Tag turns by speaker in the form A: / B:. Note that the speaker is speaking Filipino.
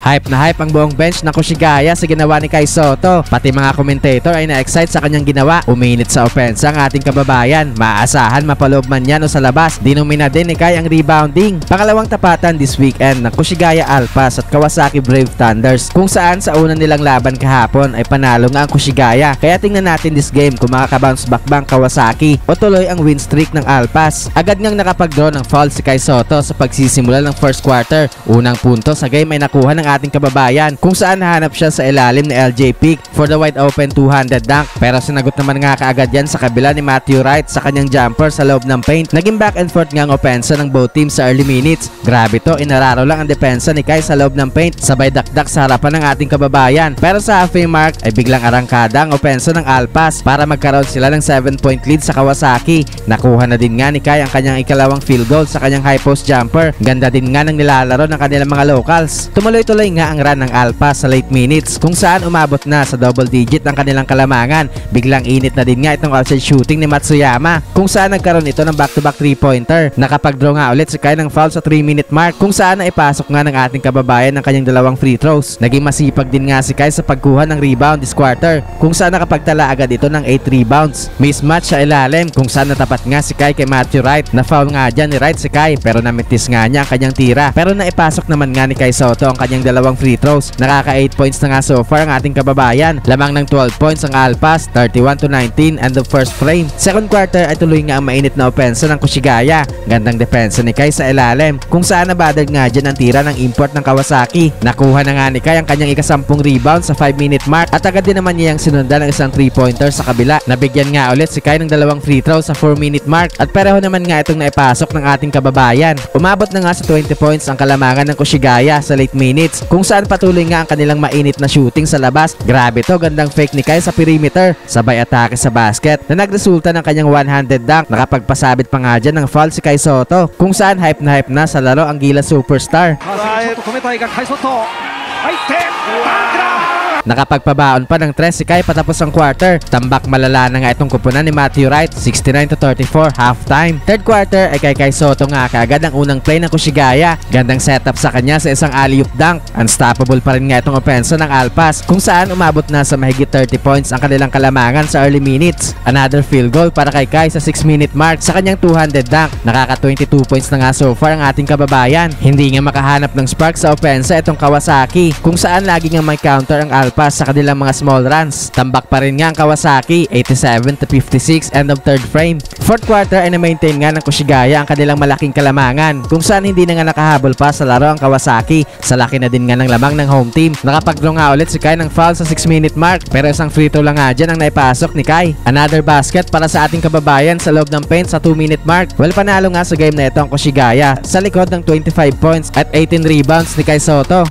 A: Hype na hype ang buong bench ng Kushigaya sa ginawa ni Kai Sotto. Pati mga commentator ay na-excite sa kanyang ginawa. Uminit sa opensa ang ating kababayan. Maaasahan mapaloob man yan o sa labas. Dinumina din ni Kai ang rebounding. Pangalawang tapatan this weekend ng Kushigaya Alpas at Kawasaki Brave Thunders, kung saan sa una nilang laban kahapon ay panalo nga ang Kushigaya. Kaya tingnan natin this game kung makaka-bounce back ba ang Kawasaki o tuloy ang win streak ng Alpas. Agad ngang nakapag-draw ng foul si Kai Sotto sa pagsisimula ng first quarter. Unang punto sa game ay nakuha ng ating kababayan, kung saan nahanap siya sa ilalim ni LJ Peak for the wide open two-handed dunk, pero sinagot naman nga kaagad yan sa kabila ni Matthew Wright sa kanyang jumper sa loob ng paint. Naging back and forth nga ang opensa ng both teams sa early minutes. Grabe to, inararo lang ang depensa ni Kai sa loob ng paint, sabay dakdak sa harapan ng ating kababayan, pero sa halfway mark ay biglang arangkada ang opensa ng Alpas para magkaroon sila ng 7-point lead sa Kawasaki. Nakuha na din nga ni Kai ang kanyang ikalawang field goal sa kanyang high post jumper. Ganda din nga ng nilalaro ng kanilang mga locals. Tumuloy-tuloy nga ang run ng Alpas sa late minutes, kung saan umabot na sa double digit ang kanilang kalamangan. Biglang init na din nga itong outside shooting ni Matsuyama, kung saan nagkaroon ito ng back-to-back 3-pointer. Nakapag-draw nga ulit si Kai ng foul sa 3-minute mark, kung saan ay pasok nga ng ating kababayan ng kanyang dalawang free throws. Naging masipag din nga si Kai sa pagkuha ng rebound this quarter, kung saan nakapagtala agad ito ng 8 rebounds. Mismatch sa ilalim, kung saan natapat nga si Kai kay Matthew Wright. Na foul nga dyan ni Wright si Kai, pero namitis nga niya ang kanyang tira. Pero naipasok naman nga ni Kai Sotto ang kanyang dalawang free throws. Nakaka 8 points na nga so far ang ating kababayan. Lamang ng 12 points ang Alpas, 31-19 and the first frame. Second quarter ay tuloy nga ang mainit na opensa ng Kushigaya. Gandang depensa ni Kai sa ilalim, kung saan nabadag nga dyan ang tira ng import ng Kawasaki. Nakuha na nga ni Kai ang kanyang ikasampung rebound sa 5-minute mark, at agad din naman niya yung sinundan ng isang 3-pointer sa kabila. Nabigyan nga ulit si Kai ng dalawang free throws sa 4-minute mark, at pareho naman nga itong naipasok ng ating kababayan. Umabot na nga sa 20 points ang kalamangan ng Kushigaya sa late minutes, kung saan patuloy nga ang kanilang mainit na shooting sa labas. Grabe to, gandang fake ni Kai sa perimeter, sabay atake sa basket na nagresulta ng kanyang one-handed dunk. Nakapagpasabit pa nga dyan ng foul si Kai Sotto, kung saan hype na sa laro ang Gilas superstar. Nakapagpabaon pa ng 3 si Kai patapos ang quarter. Tambak malala na nga itong kupunan ni Matthew Wright, 69-34 halftime. Third quarter ay kay Kai Sotto nga kaagad ang unang play ng Kushigaya. Gandang setup sa kanya sa isang alley-oop dunk. Unstoppable pa rin nga itong opensa ng Alpas, kung saan umabot na sa mahigit 30 points ang kanilang kalamangan sa early minutes. Another field goal para kay Kai sa 6-minute mark sa kanyang two-handed dunk. Nakaka 22 points na nga so far ang ating kababayan. Hindi nga makahanap ng spark sa opensa itong Kawasaki, kung saan lagi nga may counter ang Alpas sa kanilang mga small runs. Tambak pa rin nga ang Kawasaki, 87-56 end of third frame. Fourth quarter ay na-maintain nga ng Kushigaya ang kanilang malaking kalamangan, kung saan hindi na nga nakahabol pa sa laro ang Kawasaki. Sa laki na din nga ng lamang ng home team. Nakapag-draw nga ulit si Kai ng foul sa 6-minute mark, pero isang free throw lang nga dyan ang naipasok ni Kai. Another basket para sa ating kababayan sa loob ng paint sa 2-minute mark. Well, panalo nga sa game na ito ang Kushigaya sa likod ng 25 points at 18 rebounds ni Kai Sotto.